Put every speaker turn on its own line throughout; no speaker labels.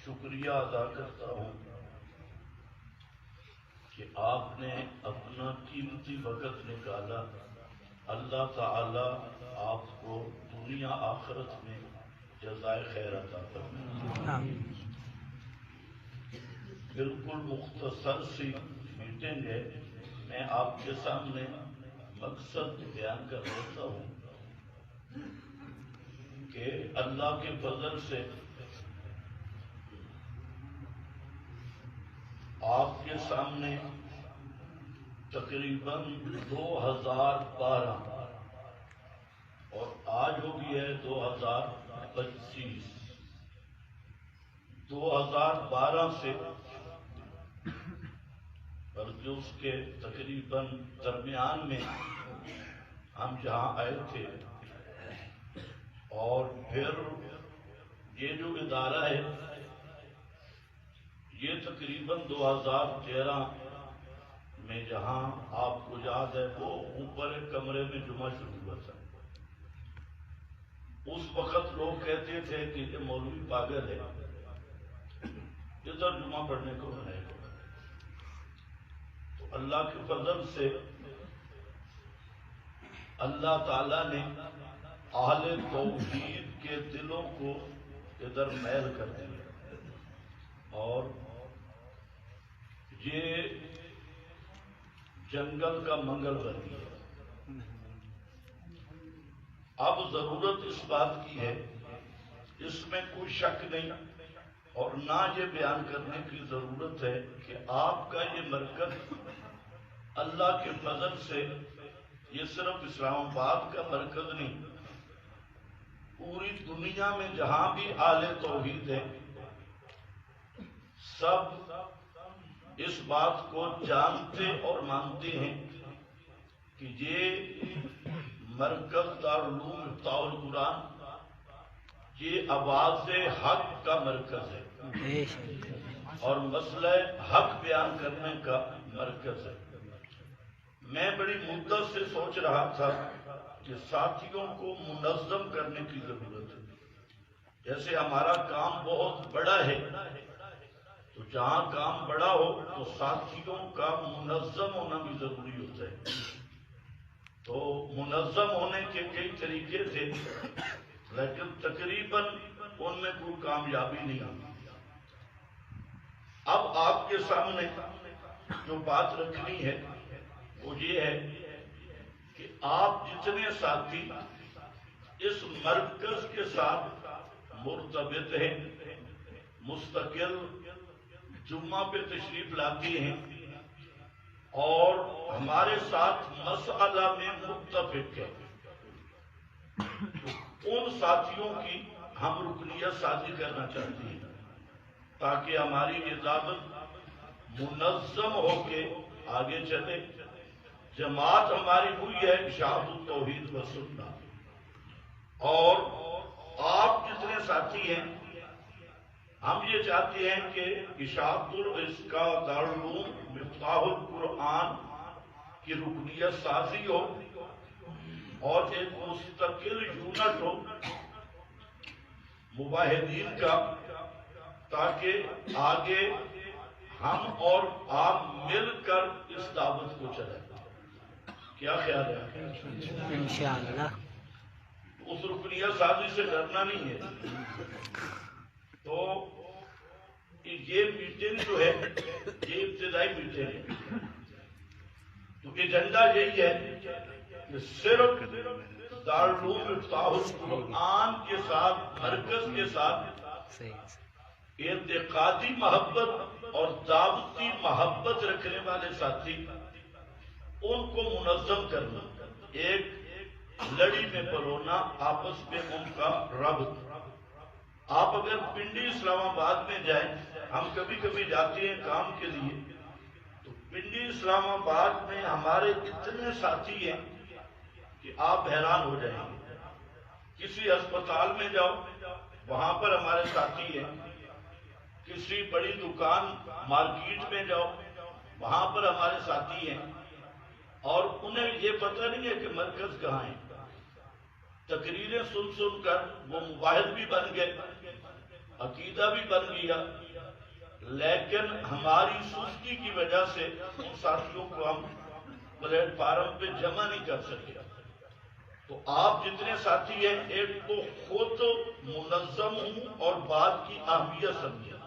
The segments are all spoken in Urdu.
شکریہ ادا کرتا ہوں کہ آپ نے اپنا قیمتی وقت نکالا. اللہ تعالی آپ کو دنیا آخرت میں جزائے خیر عطا فرمائے. بالکل مختصر سی میٹنگ ہے. میں آپ کے سامنے مقصد بیان کر دیتا ہوں کہ اللہ کے فضل سے آپ کے سامنے تقریباً 2012 اور آج ہو گئی ہے 2025. 2012 سے بلکہ اس کے تقریباً درمیان میں ہم جہاں آئے تھے، اور پھر یہ جو ادارہ ہے یہ تقریباً 2013 میں جہاں آپ کو یاد ہے وہ اوپر ایک کمرے میں جمعہ شروع ہوا تھا. اس وقت لوگ کہتے تھے کہ یہ مولوی پاگل ہے، ادھر جمعہ پڑھنے کو نہیں گا. تو اللہ کے فضل سے اللہ تعالیٰ نے اہل توحید کے دلوں کو ادھر میل کر دیا، اور یہ جنگل کا منگل بن گیا. اب ضرورت اس بات کی ہے، اس میں کوئی شک نہیں، اور نہ یہ بیان کرنے کی ضرورت ہے کہ آپ کا یہ مرکز اللہ کے فضل سے یہ صرف اسلام آباد کا مرکز نہیں، پوری دنیا میں جہاں بھی اہل توحید ہے سب اس بات کو جانتے اور مانتے ہیں کہ یہ مرکز دارالعلوم مفتاح القرآن یہ آواز حق کا مرکز ہے اور مسئلہ حق بیان کرنے کا مرکز ہے. میں بڑی مدت سے سوچ رہا تھا کہ ساتھیوں کو منظم کرنے کی ضرورت ہے. جیسے ہمارا کام بہت بڑا ہے تو جہاں کام بڑا ہو تو ساتھیوں کا منظم ہونا بھی ضروری ہوتا ہے. تو منظم ہونے کے کئی طریقے تھے لیکن تقریباً ان میں کوئی کامیابی نہیں آئی. اب آپ کے سامنے جو بات رکھنی ہے وہ یہ ہے کہ آپ جتنے ساتھی اس مرکز کے ساتھ مرتبط ہیں، مستقل جمعہ پہ تشریف لاتے ہیں اور ہمارے ساتھ مسئلہ میں متفق ہے، ان ساتھیوں کی ہم رکنیت سازی کرنا چاہتے ہیں تاکہ ہماری اجازت منظم ہو کے آگے چلے. جماعت ہماری ہوئی ہے اشاعت التوحید و سنہ، اور آپ جتنے ساتھی ہیں ہم یہ چاہتے ہیں کہ اشاعت اس کا دارالعلوم مفتاح القرآن کی رکنیت سازی ہو اور ایک مستقل یونٹ ہو مباہدین کا، تاکہ آگے ہم اور آپ مل کر اس دعوت کو چلائیں. کیا خیال ہے؟
انشاءاللہ.
اس رکنیت سازی سے ڈرنا نہیں ہے. تو یہ میٹنگ جو ہے یہ ابتدائی میٹنگ ہے، تو ایجنڈا یہی ہے کہ صرف دارالعلوم مفتاح القرآن کے ساتھ مرکز کے ساتھ اعتقادی محبت اور دعوتی محبت رکھنے والے ساتھی ان کو منظم کرنا، ایک لڑی میں پرونا، آپس میں ان کا ربط. آپ اگر پنڈی اسلام آباد میں جائیں، ہم کبھی کبھی جاتے ہیں کام کے لیے، تو پنڈی اسلام آباد میں ہمارے اتنے ساتھی ہیں کہ آپ حیران ہو جائیں گے. کسی ہسپتال میں جاؤ وہاں پر ہمارے ساتھی ہیں، کسی بڑی دکان مارکیٹ میں جاؤ وہاں پر ہمارے ساتھی ہیں، اور انہیں یہ پتہ نہیں ہے کہ مرکز کہاں ہے. تقریریں سن سن کر وہ مباحث بھی بن گئے، عقیدہ عقیدہ بھی بن گیا، لیکن ہماری سستی کی وجہ سے ان ساتھیوں کو ہم پلیٹ فارم پہ جمع نہیں کر سکے۔ تو آپ جتنے ساتھی ہیں، ایک تو خود منظم ہوں اور بات کی اہمیت سمجھیں۔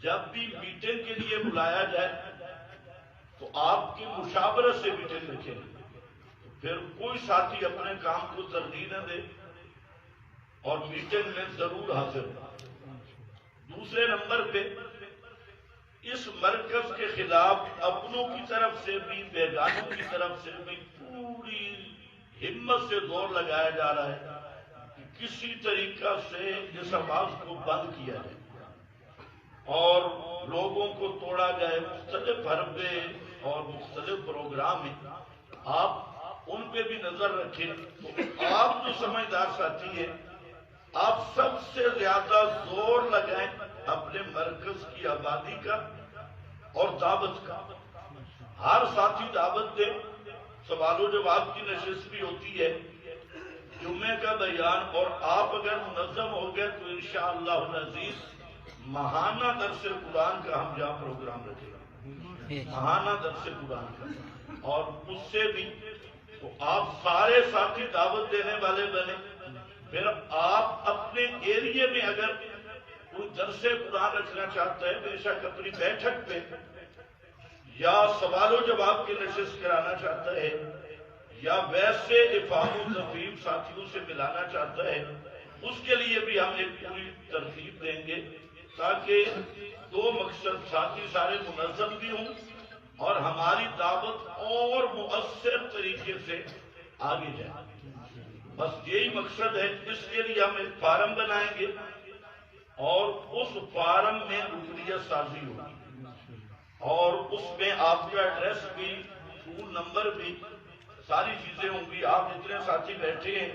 جب بھی میٹنگ کے لیے بلایا جائے تو آپ کی مشاورت سے میٹنگ رکھیں، پھر کوئی ساتھی اپنے کام کو ترجیح نہ دے اور میٹنگ میں ضرور حاضر ہو۔ دوسرے نمبر پہ اس مرکز کے خلاف اپنوں کی طرف سے بھی بیگانوں کی طرف سے بھی پوری ہمت سے زور لگایا جا رہا ہے کہ کسی طریقہ سے اس آواز کو بند کیا جائے اور لوگوں کو توڑا جائے۔ مختلف حربے اور مختلف پروگرام ہیں، آپ ان پہ بھی نظر رکھیں۔ تو آپ جو سمجھدار ساتھی ہیں، آپ سب سے زیادہ زور لگائیں اپنے مرکز کی آبادی کا اور دعوت کا۔ ہر ساتھی دعوت دے، سوال و جواب کی نشست بھی ہوتی ہے، جمعے کا بیان، اور آپ اگر منظم ہو گئے تو انشاءاللہ العزیز ماہانہ درس قرآن کا ہم جہاں پروگرام رکھیں گے، ماہانہ درس قرآن کا، اور اس سے بھی تو آپ سارے ساتھی دعوت دینے والے بنے۔ پھر آپ اپنے ایریے میں اگر کوئی درس قرآن رکھنا چاہتا ہے، بے شک اپنی بیٹھک پہ، یا سوال و جواب کی نشست کرانا چاہتا ہے، یا ویسے افہام و تفہیم ساتھیوں سے ملانا چاہتا ہے، اس کے لیے بھی ہم ایک پوری ترتیب دیں گے، تاکہ دو مقصد، ساتھی سارے منظم بھی ہوں اور ہماری دعوت اور مؤثر طریقے سے آگے جائے۔ بس یہی مقصد ہے۔ اس کے لیے ہم ایک فارم بنائیں گے اور اس فارم میں رکنیت سازی ہوگی، اور اس میں آپ کا ایڈریس بھی، فون نمبر بھی، ساری چیزیں ہوں گی۔ آپ جتنے ساتھی بیٹھے ہیں،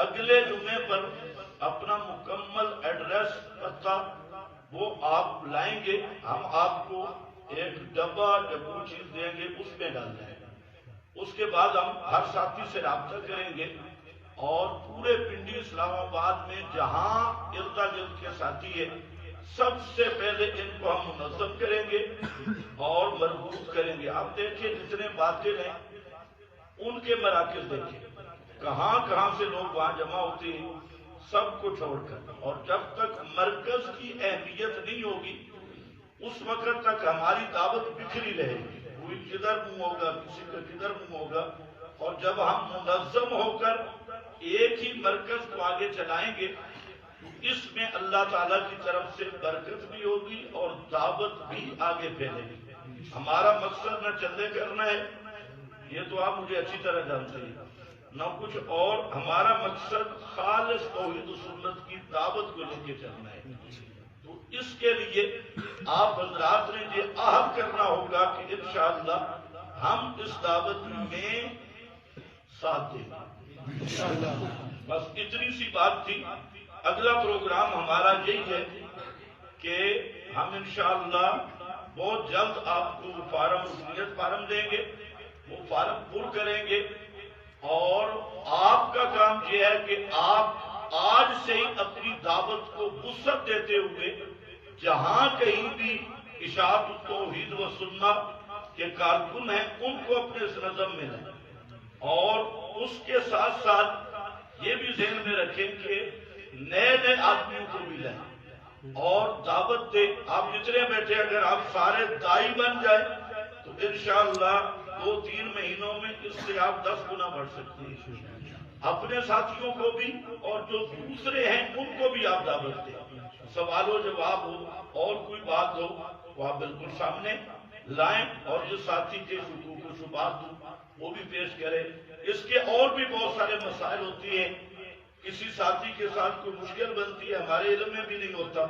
اگلے جمعے پر اپنا مکمل ایڈریس، پتہ وہ آپ لائیں گے، ہم آپ کو ایک ڈبہ یا کوئی چیز دیں گے، اس میں ڈال دیں گے۔ اس کے بعد ہم ہر ساتھی سے رابطہ کریں گے اور پورے پنڈی اسلام آباد میں جہاں ارد گرد کے ساتھی ہیں، سب سے پہلے ان کو ہم منظم کریں گے اور مربوط کریں گے۔ آپ دیکھیں جتنے باتیں ہیں ان کے مراکز دیکھیں، کہاں کہاں سے لوگ وہاں جمع ہوتے ہیں، سب کو چھوڑ کر۔ اور جب تک مرکز کی اہمیت نہیں ہوگی اس وقت تک ہماری دعوت بکھری رہے گی، کوئی کدھر منہ ہوگا، کسی کا کدھر منہ ہوگا۔ اور جب ہم منظم ہو کر ایک ہی مرکز کو آگے چلائیں گے تو اس میں اللہ تعالیٰ کی طرف سے برکت بھی ہوگی اور دعوت بھی آگے پھیلے گی۔ ہمارا مقصد نہ چندے کرنا ہے، یہ تو آپ مجھے اچھی طرح جانتے ہیں، نہ کچھ اور۔ ہمارا مقصد خالص توحید و سنت کی دعوت کو لے کے چلنا ہے۔ تو اس کے لیے آپ حضرات نے یہ عہد کرنا ہوگا کہ انشاءاللہ ہم اس دعوت میں ساتھ دیں گے۔ بس اتنی سی بات تھی۔ اگلا پروگرام ہمارا یہی ہے کہ ہم انشاءاللہ بہت جلد آپ کو رکنیت فارم دیں گے، وہ فارم پر کریں گے، اور آپ کا کام یہ ہے کہ آپ آج سے ہی اپنی دعوت کو وسعت دیتے ہوئے جہاں کہیں بھی اشاعت التوحید و سنت کے کارکن ہیں ان کو اپنے اس نظم میں لیں، اور اس کے ساتھ ساتھ یہ بھی ذہن میں رکھیں کہ نئے نئے آدمیوں کو بھی لیں اور دعوت دیں۔ آپ جتنے بیٹھے اگر آپ سارے دائی بن جائیں تو انشاءاللہ 2-3 مہینوں میں اس سے آپ 10 گنا بڑھ سکتے ہیں۔ اپنے ساتھیوں کو بھی اور جو دوسرے ہیں ان کو بھی آپ دعوت دیں۔ سوال و جواب ہو اور کوئی بات ہو وہ آپ بالکل سامنے لائیں، اور جو ساتھی کے شکوک و شبہات ہوں وہ بھی پیش کریں۔ اس کے اور بھی بہت سارے مسائل ہوتی ہیں، کسی ساتھی کے ساتھ کوئی مشکل بنتی ہے، ہمارے علم میں بھی نہیں ہوتا،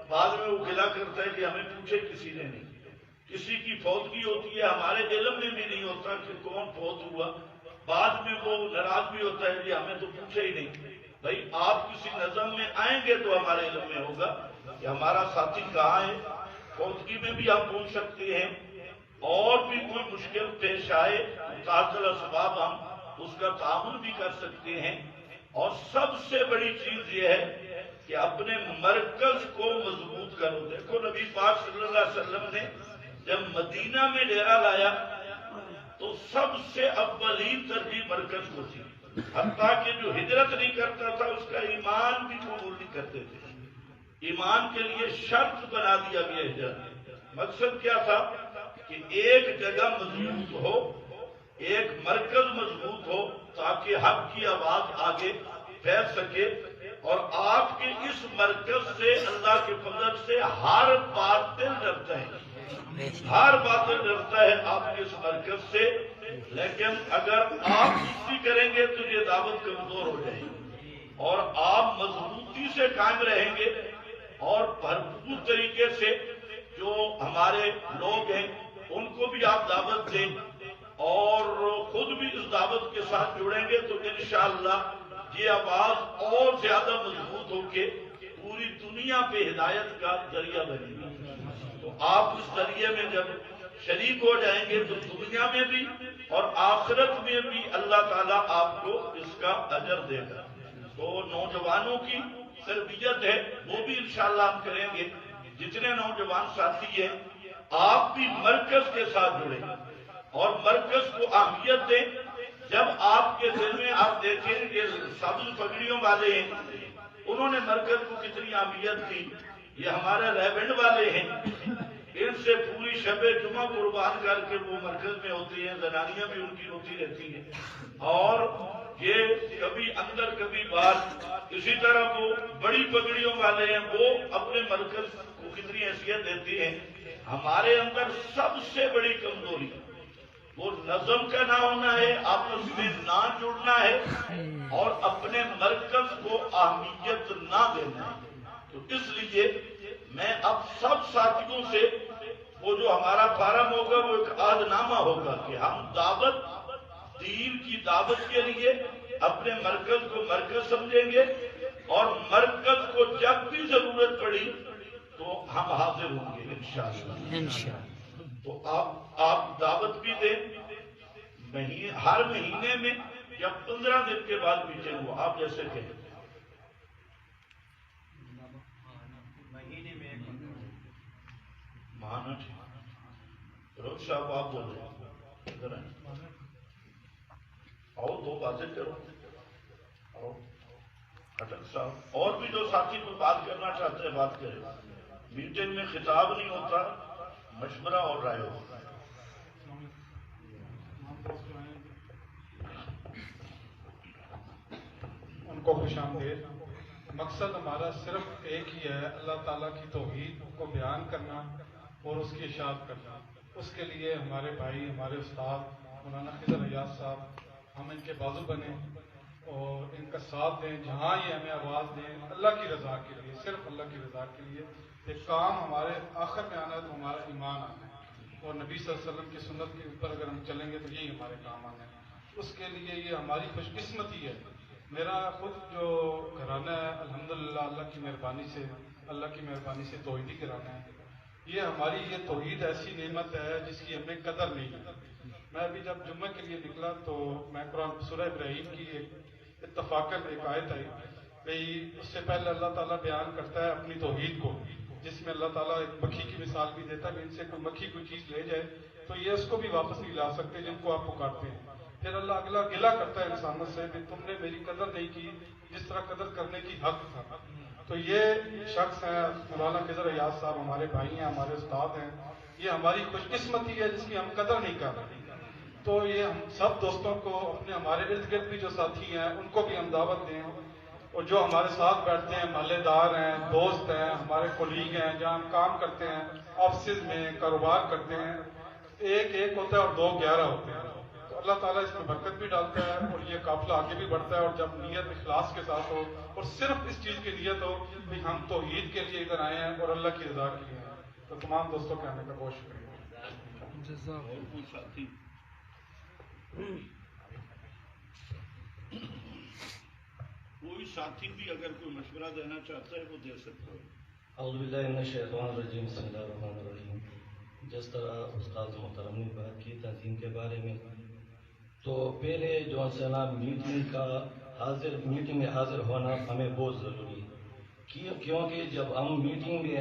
بعد میں وہ گلہ کرتا ہے کہ ہمیں پوچھے کسی نے نہیں۔ کسی کی فوتگی ہوتی ہے، ہمارے علم میں بھی نہیں ہوتا کہ کون فوت ہوا، بعد میں وہ ناراض بھی ہوتا ہے کہ ہمیں تو پوچھے ہی نہیں۔ بھائی آپ کسی نظم میں آئیں گے تو ہمارے علم میں ہوگا کہ ہمارا ساتھی کہاں ہے۔ فوتگی میں بھی آپ پوچھ سکتے ہیں، اور بھی کوئی مشکل پیش آئے متعدد اسباب ہم اس کا تعامل بھی کر سکتے ہیں۔ اور سب سے بڑی چیز یہ ہے کہ اپنے مرکز کو مضبوط کرو. دیکھو نبی پاک صلی اللہ علیہ وسلم نے جب مدینہ میں ڈیرا لایا تو سب سے اولین ترجیح مرکز کو تھی. حتیٰ کہ جو ہجرت نہیں کرتا تھا اس کا ایمان بھی قبول نہیں کرتے تھے. ایمان کے لیے شرط بنا دیا گیا ہجرت. مقصد کیا تھا کہ ایک جگہ مضبوط ہو، ایک مرکز مضبوط ہو تاکہ حق کی آواز آگے پھیل سکے. اور آپ کے اس مرکز سے اللہ کے فضل سے ہر باطل ڈرتا ہے، ہر باطل ڈرتا ہے آپ کے اس مرکز سے. لیکن اگر آپ سستی کریں گے تو یہ دعوت کمزور ہو جائے گی، اور آپ مضبوطی سے قائم رہیں گے اور بھرپور طریقے سے جو ہمارے لوگ ہیں ان کو بھی آپ دعوت دیں اور خود بھی اس دعوت کے ساتھ جڑیں گے تو انشاءاللہ یہ آواز اور زیادہ مضبوط ہو کے پوری دنیا پہ ہدایت کا ذریعہ بنے گی. تو آپ اس ذریعے میں جب شریک ہو جائیں گے تو دنیا میں بھی اور آخرت میں بھی اللہ تعالیٰ آپ کو اس کا اجر دے گا. تو نوجوانوں کی تربیت ہے وہ بھی انشاءاللہ ہم کریں گے. جتنے نوجوان ساتھی ہیں آپ بھی مرکز کے ساتھ جڑیں اور مرکز کو اہمیت دیں. جب آپ کے دل میں آپ دیکھیں کہ سبز پگڑیوں والے ہیں انہوں نے مرکز کو کتنی اہمیت دی. یہ ہمارے ریونڈ والے ہیں، ان سے پوری شب جمعہ قربان کر کے وہ مرکز میں ہوتی ہیں، زنانیاں بھی ان کی ہوتی رہتی ہیں. اور یہ کبھی اندر کبھی باہر. اسی طرح وہ بڑی پگڑیوں والے ہیں وہ اپنے مرکز کو کتنی حیثیت دیتی ہیں. ہمارے اندر سب سے بڑی کمزوری وہ نظم کا نہ ہونا ہے، آپس میں نہ جڑنا ہے اور اپنے مرکز کو اہمیت نہ دینا ہے. تو اس لیے میں اب سب ساتھیوں سے وہ جو ہمارا فارم ہوگا وہ ایک عہد نامہ ہوگا کہ ہم دعوت دین کی دعوت کے لیے اپنے مرکز کو مرکز سمجھیں گے اور مرکز کو جب بھی ضرورت پڑی تو ہم حاضر ہوں گے انشاءاللہ. تو آپ دعوت بھی دیں ہر مہینے میں یا 15 دن کے بعد میٹنگ ہو. آپ جیسے کہیں مانا ٹھیک. روز صاحب آپ بول رہے ہیں آؤ دو باتیں کرو. آؤ اٹک صاحب اور بھی جو ساتھی کوئی بات کرنا چاہتے ہیں بات کریں. میٹنگ میں خطاب نہیں ہوتا، مشورہ اور رائے ہوتا ہے.
ان کو خوش آمدید. مقصد ہمارا صرف ایک ہی ہے، اللہ تعالیٰ کی توحید کو بیان کرنا اور اس کی اشاعت کرنا. اس کے لیے ہمارے بھائی، ہمارے استاد مولانا خضر ایاز صاحب، ہم ان کے بازو بنیں اور ان کا ساتھ دیں. جہاں یہ ہمیں آواز دیں اللہ کی رضا کے لیے، صرف اللہ کی رضا کے لیے. ایک کام ہمارے آخر میں آنا ہے تو ہمارا ایمان آنا ہے اور نبی صلی اللہ علیہ وسلم کی سنت کے اوپر اگر ہم چلیں گے تو یہی ہمارے کام آنا ہے. اس کے لیے یہ ہماری خوش قسمتی ہے. میرا خود جو گھرانہ ہے الحمدللہ اللہ کی مہربانی سے توحیدی گھرانہ ہے. یہ ہماری یہ توحید ایسی نعمت ہے جس کی ہمیں قدر نہیں ہے. میں ابھی جب جمعہ کے لیے نکلا تو میں قرآن سورہ ابراہیم کی ایک اتفاقاً ایک آیت آئی بھئی اس سے پہلے اللہ تعالیٰ بیان کرتا ہے اپنی توحید کو، جس میں اللہ تعالیٰ ایک مکھی کی مثال بھی دیتا ہے کہ ان سے کوئی مکھی کوئی چیز لے جائے تو یہ اس کو بھی واپس نہیں لا سکتے جن کو آپ پکارتے ہیں. پھر اللہ اگلا گلہ کرتا ہے انسانوں سے کہ تم نے میری قدر نہیں کی جس طرح قدر کرنے کی حق تھا. تو یہ شخص ہیں مولانا خضر ایاز صاحب، ہمارے بھائی ہیں، ہمارے استاد ہیں. یہ ہماری خوش قسمتی ہے جس کی ہم قدر نہیں کر رہے. تو یہ ہم سب دوستوں کو اپنے ہمارے ارد گرد بھی جو ساتھی ہیں ان کو بھی ہم دعوت دیں اور جو ہمارے ساتھ بیٹھتے ہیں محلے دار ہیں، دوست ہیں، ہمارے کولیگ ہیں، جہاں ہم کام کرتے ہیں آفسز میں کاروبار کرتے ہیں. ایک ہوتا ہے اور 2 11 ہوتے ہیں. تو اللہ تعالیٰ اس میں برکت بھی ڈالتا ہے اور یہ قافلہ آگے بھی بڑھتا ہے. اور جب نیت اخلاص کے ساتھ ہو اور صرف اس چیز کی نیت ہو کہ ہم توحید کے لیے ادھر آئے ہیں اور اللہ کی رضا کے لیے آئے ہیں. تو تمام دوستوں کے آنے کا بہت شکریہ.
کوئی ساتھی بھی اگر کوئی مشورہ دینا چاہتا ہے وہ دے سکتا ہے.
اعوذ باللہ من الشیطان الرجیم، بسم اللہ الرحمن الرحیم. جس طرح استاد محترم نے بات کی تنظیم کے بارے میں، تو پہلے جو ہے نا میٹنگ میں حاضر ہونا ہمیں بہت ضروری ہے. کیونکہ جب ہم میٹنگ میں